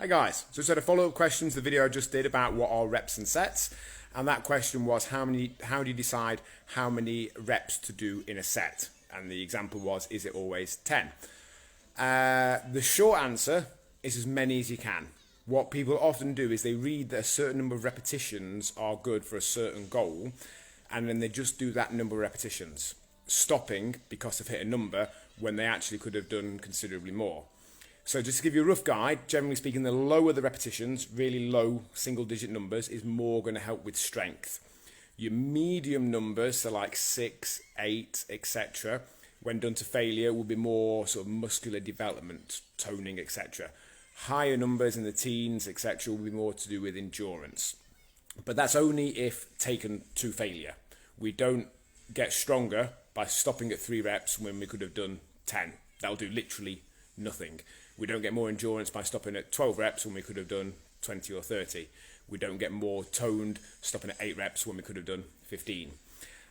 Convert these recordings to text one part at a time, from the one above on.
Hey guys, so a follow-up question to the video I just did about what are reps and sets, and that question was how do you decide how many reps to do in a set? And the example was, is it always 10? The short answer is as many as you can. What people often do is they read that a certain number of repetitions are good for a certain goal, and then they just do that number of repetitions, stopping because they've hit a number when they actually could have done considerably more. So just to give you a rough guide, generally speaking, the lower the repetitions, really low single-digit numbers, is more going to help with strength. Your medium numbers, so like 6, 8, etc., when done to failure, will be more sort of muscular development, toning, etc. Higher numbers in the teens, etc., will be more to do with endurance. But that's only if taken to failure. We don't get stronger by stopping at 3 reps when we could have done 10. That'll do literally nothing. We don't get more endurance by stopping at 12 reps when we could have done 20 or 30. We don't get more toned stopping at 8 reps when we could have done 15.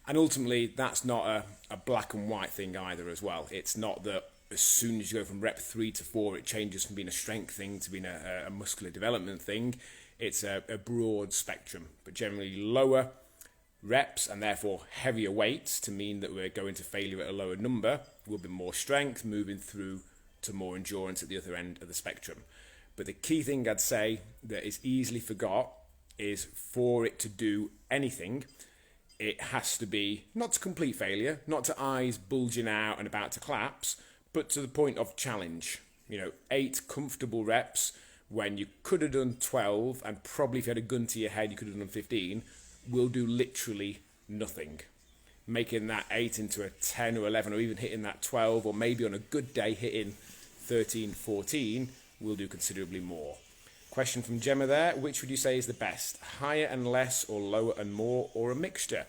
And ultimately, that's not a black and white thing either as well. It's not that as soon as you go from rep 3 to 4, it changes from being a strength thing to being a muscular development thing. It's a broad spectrum, but generally lower reps and therefore heavier weights to mean that we're going to failure at a lower number will be more strength, moving through to more endurance at the other end of the spectrum. But the key thing I'd say that is easily forgot is for it to do anything, it has to be not to complete failure, not to eyes bulging out and about to collapse, but to the point of challenge. 8 comfortable reps when you could have done 12, and probably if you had a gun to your head you could have done 15, will do literally nothing. Making that 8 into a 10 or 11, or even hitting that 12, or maybe on a good day hitting 13, 14, will do considerably more. Question from Gemma there, which would you say is the best? Higher and less, or lower and more, or a mixture?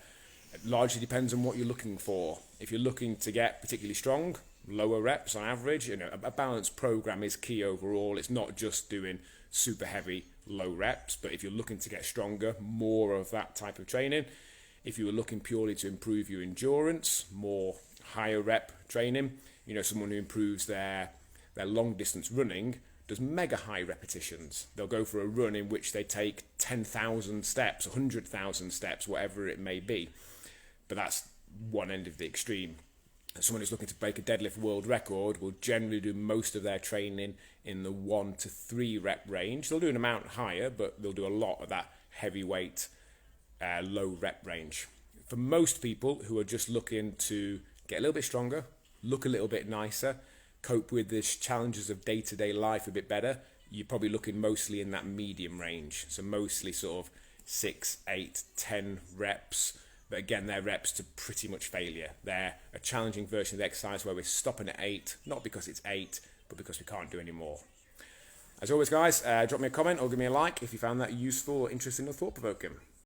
It largely depends on what you're looking for. If you're looking to get particularly strong, lower reps on average. A balanced program is key overall. It's not just doing super heavy low reps, but if you're looking to get stronger, more of that type of training. If you were looking purely to improve your endurance, more higher rep training. Someone who improves their long distance running does mega high repetitions. They'll go for a run in which they take 10,000 steps, 100,000 steps, whatever it may be. But that's one end of the extreme. Someone who's looking to break a deadlift world record will generally do most of their training in the 1 to 3 rep range. They'll do an amount higher, but they'll do a lot of that heavyweight, low rep range. For most people who are just looking to get a little bit stronger, look a little bit nicer, cope with the challenges of day-to-day life a bit better, you're probably looking mostly in that medium range. So mostly sort of 6, 8, 10 reps. But again, they're reps to pretty much failure. They're a challenging version of the exercise where we're stopping at 8, not because it's 8, but because we can't do any more. As always, guys, drop me a comment or give me a like if you found that useful, interesting, or thought-provoking.